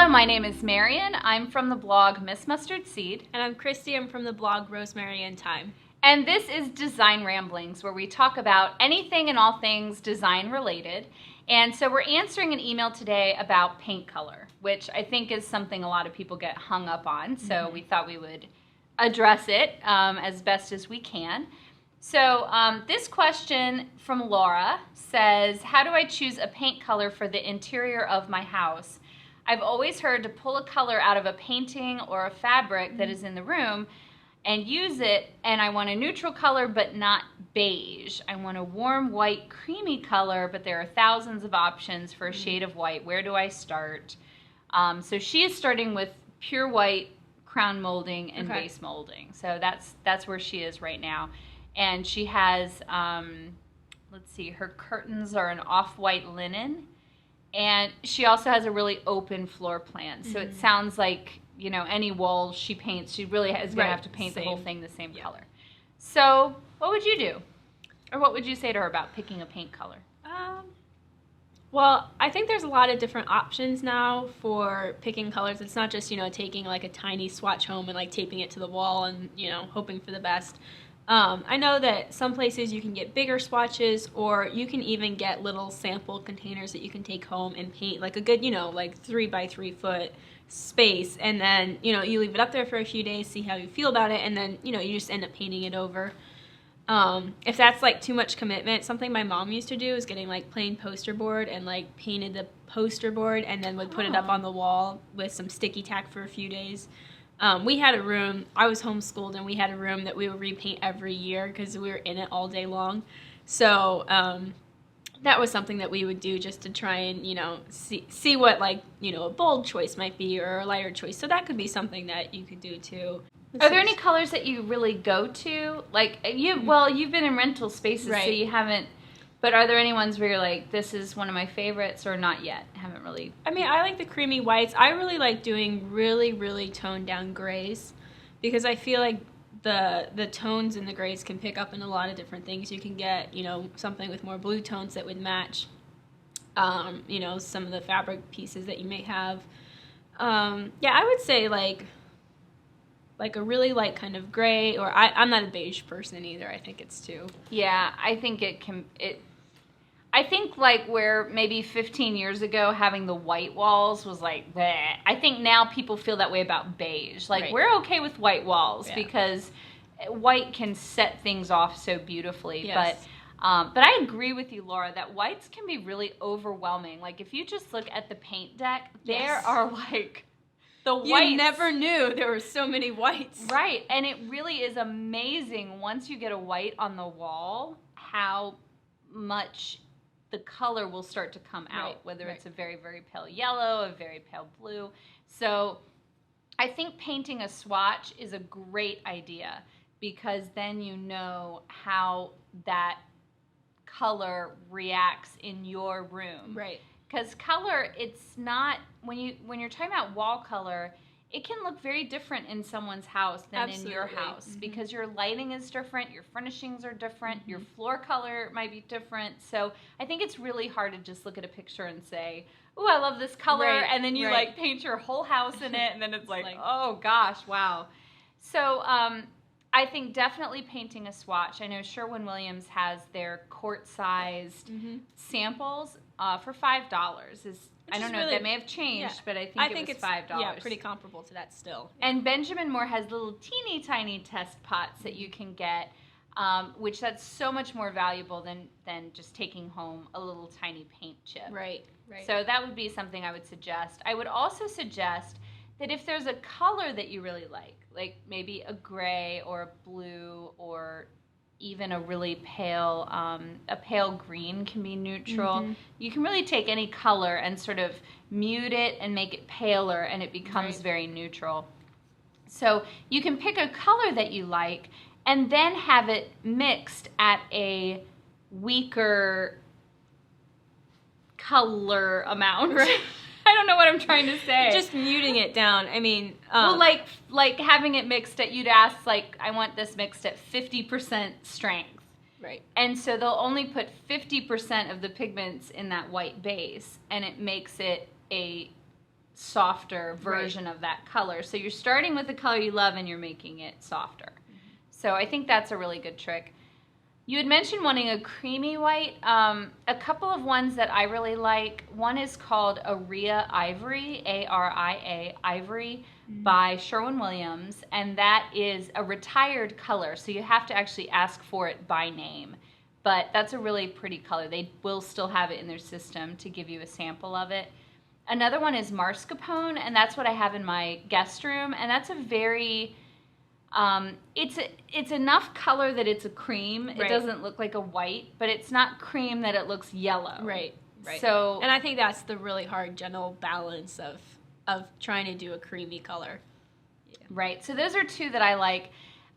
Hello, my name is Marian. I'm from the blog Miss Mustard Seed. And I'm Kriste. I'm from the blog Rosemary and Thyme. And this is Design Ramblings, where we talk about anything and all things design related. And so we're answering an email today about paint color, which I think is something a lot of people get hung up on. So we thought we would address it as best as we can. So this question from Laura says, how do I choose a paint color for the interior of my house? I've always heard to pull a color out of a painting or a fabric that is in the room and use it, and I want a neutral color but not beige. I want a warm white creamy color, but there are thousands of options for a shade of white. Where do I start? So she is starting with pure white crown molding and base molding. So that's where she is right now. And she has, let's see, her curtains are an off-white linen. And she also has a really open floor plan. So it sounds like, you know, any wall she paints, she really is going to have to paint the whole thing the same color. So what would you do? Or what would you say to her about picking a paint color? Well, I think there's a lot of different options now for picking colors. It's not just, you know, taking like a tiny swatch home and like taping it to the wall and, you know, hoping for the best. I know that some places you can get bigger swatches, or you can even get little sample containers that you can take home and paint like a good, you know, like 3 by 3 foot space, and then, you know, you leave it up there for a few days, see how you feel about it, and then, you know, you just end up painting it over. If that's like too much commitment, something my mom used to do is getting like plain poster board and like painted the poster board and then would put it up on the wall with some sticky tack for a few days. We had a room, I was homeschooled, and we had a room that we would repaint every year because we were in it all day long. So that was something that we would do just to try and, you know, see what, like, you know, a bold choice might be or a lighter choice. So that could be something that you could do too. Are there any colors that you really go to? Like, you've been in rental spaces, so you haven't, but are there any ones where you're like, this is one of my favorites, or not yet? Haven't really. I mean, I like the creamy whites. I really like doing really, really toned down grays because I feel like the tones in the grays can pick up in a lot of different things. You can get, you know, something with more blue tones that would match, you know, some of the fabric pieces that you may have. Yeah, I would say like a really light kind of gray, or I'm not a beige person either. I think it's too. Yeah, I think I think like where maybe 15 years ago having the white walls was like, bleh. I think now people feel that way about beige. Like we're okay with white walls because white can set things off so beautifully. But I agree with you, Laura, that whites can be really overwhelming. Like if you just look at the paint deck, there are like the whites. You never knew there were so many whites. Right, and it really is amazing once you get a white on the wall how much the color will start to come out, whether it's a very, very pale yellow, a very pale blue. So I think painting a swatch is a great idea because then you know how that color reacts in your room. Right. Because color, it's not, when you're talking about wall color, it can look very different in someone's house than in your house because your lighting is different, your furnishings are different, your floor color might be different. So I think it's really hard to just look at a picture and say, "Ooh, I love this color," and then you like paint your whole house in it, and then it's like, "Oh gosh, wow." So I think definitely painting a swatch. I know Sherwin-Williams has their quart-sized samples for $5. I don't know, really, that may have changed, but I think it was $5. Yeah, pretty comparable to that still. And Benjamin Moore has little teeny tiny test pots that you can get, which that's so much more valuable than just taking home a little tiny paint chip. Right. So that would be something I would suggest. I would also suggest that if there's a color that you really like maybe a gray or a blue or even a really pale, a pale green can be neutral. You can really take any color and sort of mute it and make it paler, and it becomes very neutral. So you can pick a color that you like and then have it mixed at a weaker color amount. I don't know what I'm trying to say. Just muting it down. I mean, well, like having it mixed at, you'd ask, like, I want this mixed at 50% strength. Right. And so they'll only put 50% of the pigments in that white base, and it makes it a softer version of that color. So you're starting with the color you love and you're making it softer. So I think that's a really good trick. You had mentioned wanting a creamy white. A couple of ones that I really like. One is called Aria Ivory, A-R-I-A, Ivory, by Sherwin-Williams. And that is a retired color, so you have to actually ask for it by name. But that's a really pretty color. They will still have it in their system to give you a sample of it. Another one is mascarpone, and that's what I have in my guest room. And that's a very... it's enough color that it's a cream. It doesn't look like a white, but it's not cream that it looks yellow. Right. So, and I think that's the really hard general balance of trying to do a creamy color. Yeah. Right. So those are two that I like.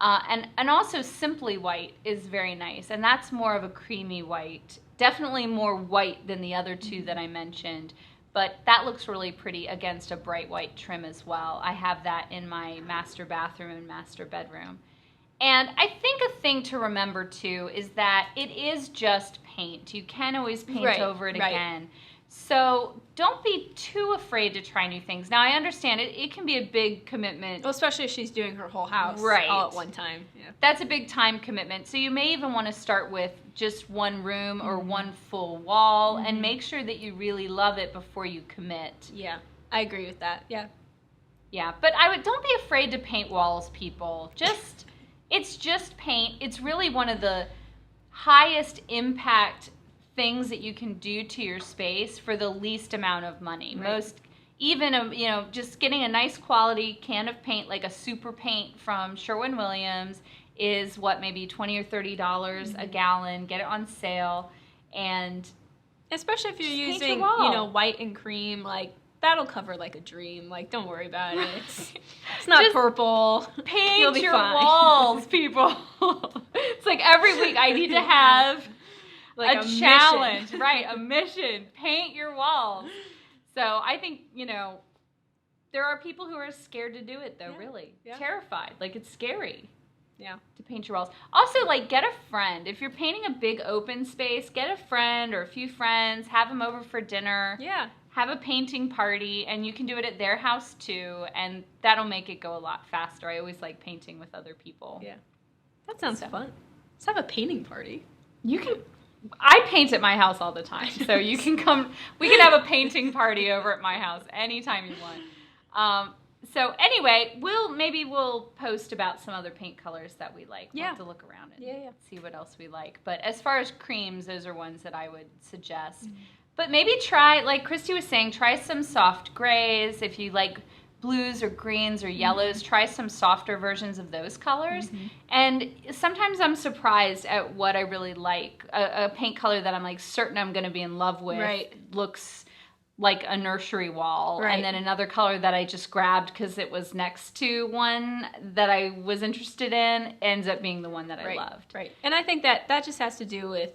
And also Simply White is very nice, and that's more of a creamy white. Definitely more white than the other two that I mentioned. But that looks really pretty against a bright white trim as well. I have that in my master bathroom and master bedroom. And I think a thing to remember too is that it is just paint. You can always paint over it again. So don't be too afraid to try new things. Now I understand it can be a big commitment. Well, especially if she's doing her whole house all at one time. Yeah. That's a big time commitment. So you may even want to start with just one room or one full wall and make sure that you really love it before you commit. Yeah, I agree with that. Yeah. Yeah, but don't be afraid to paint walls, people. It's just paint. It's really one of the highest impact things that you can do to your space for the least amount of money. Just getting a nice quality can of paint, like a super paint from Sherwin-Williams, is maybe $20 or $30 a gallon. Get it on sale, and especially if you're using white and cream, like that'll cover like a dream. Like, don't worry about it. It's not just purple. Paint your walls, people. It's like every week I need to have like a challenge, mission. Right? A mission. Paint your walls. So I think, there are people who are scared to do it though, really. Yeah. Terrified. Like, it's scary. Yeah. To paint your walls. Also, like, get a friend. If you're painting a big open space, get a friend or a few friends, have them over for dinner. Yeah. Have a painting party, and you can do it at their house too, and that'll make it go a lot faster. I always like painting with other people. Yeah. That sounds fun. Let's have a painting party. I paint at my house all the time, so you can come. We can have a painting party over at my house anytime you want. So anyway, we'll post about some other paint colors that we like. We'll have to look around and see what else we like. But as far as creams, those are ones that I would suggest. Mm-hmm. But maybe try, like Kriste was saying, try some soft grays. If you like blues or greens or yellows, try some softer versions of those colors. Mm-hmm. And sometimes I'm surprised at what I really like. A paint color that I'm like certain I'm going to be in love with looks like a nursery wall. Right. And then another color that I just grabbed because it was next to one that I was interested in ends up being the one that I loved. Right. And I think that just has to do with,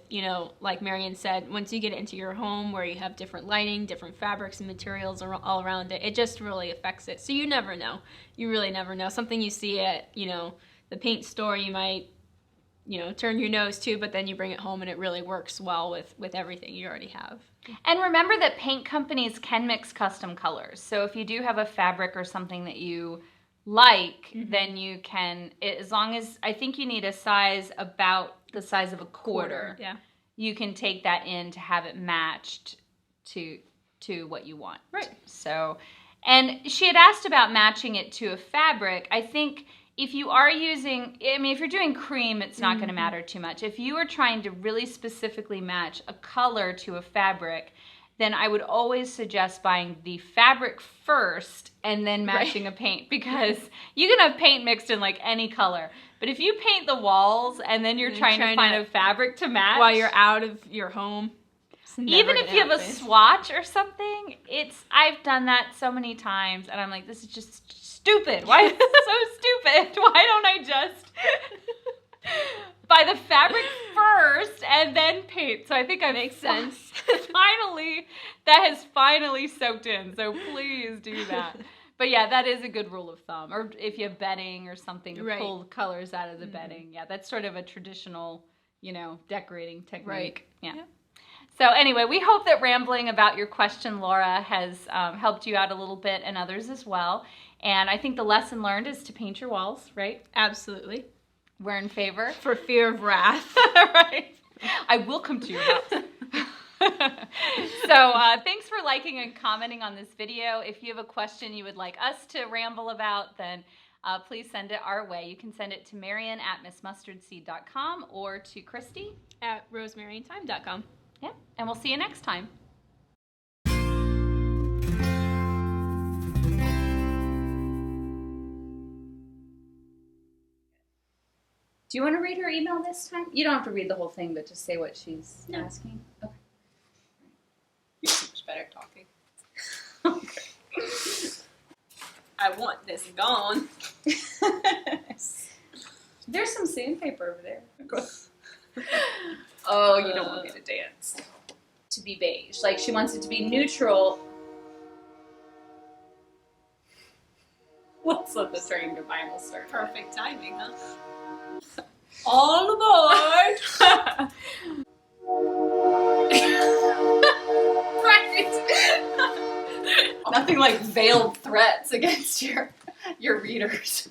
like Marian said, once you get into your home where you have different lighting, different fabrics and materials all around it, it just really affects it. So you never know. You really never know. Something you see at, the paint store, you might, turn your nose to, but then you bring it home and it really works well with everything you already have. And remember that paint companies can mix custom colors. So if you do have a fabric or something that you like, then you can, as long as, I think you need a size about the size of a quarter. Yeah. You can take that in to have it matched to what you want. Right. So, and she had asked about matching it to a fabric. I think if you are if you're doing cream, it's not going to matter too much. If you are trying to really specifically match a color to a fabric, then I would always suggest buying the fabric first and then matching a paint, because you can have paint mixed in like any color. But if you paint the walls and then you're trying to find a fabric to match while you're out of your home, even if you have a swatch or something, I've done that so many times, and I'm like, this is just stupid. Why is this so stupid? Why don't I just buy the fabric first and then paint? So I think that makes sense. That has finally soaked in. So please do that. But yeah, that is a good rule of thumb. Or if you have bedding or something, to pull colors out of the bedding. Yeah, that's sort of a traditional, decorating technique. Right. Yeah. So anyway, we hope that rambling about your question, Laura, has helped you out a little bit and others as well. And I think the lesson learned is to paint your walls, right? Absolutely. We're in favor. For fear of wrath. Right. I will come to your house. So thanks for liking and commenting on this video. If you have a question you would like us to ramble about, then please send it our way. You can send it to Marian at missmustardseed.com or to Kriste At rosemariandthyme.com. Yeah, and we'll see you next time. Do you want to read her email this time? You don't have to read the whole thing, but just say what she's asking. Okay. You're so much better at talking. Okay. I want this gone. There's some sandpaper over there. Oh, you don't want me to dance. To be beige. Like, she wants it to be neutral. Let's let the train goodbye and we'll start. Perfect timing, huh? All aboard! Right. Nothing like veiled threats against your readers.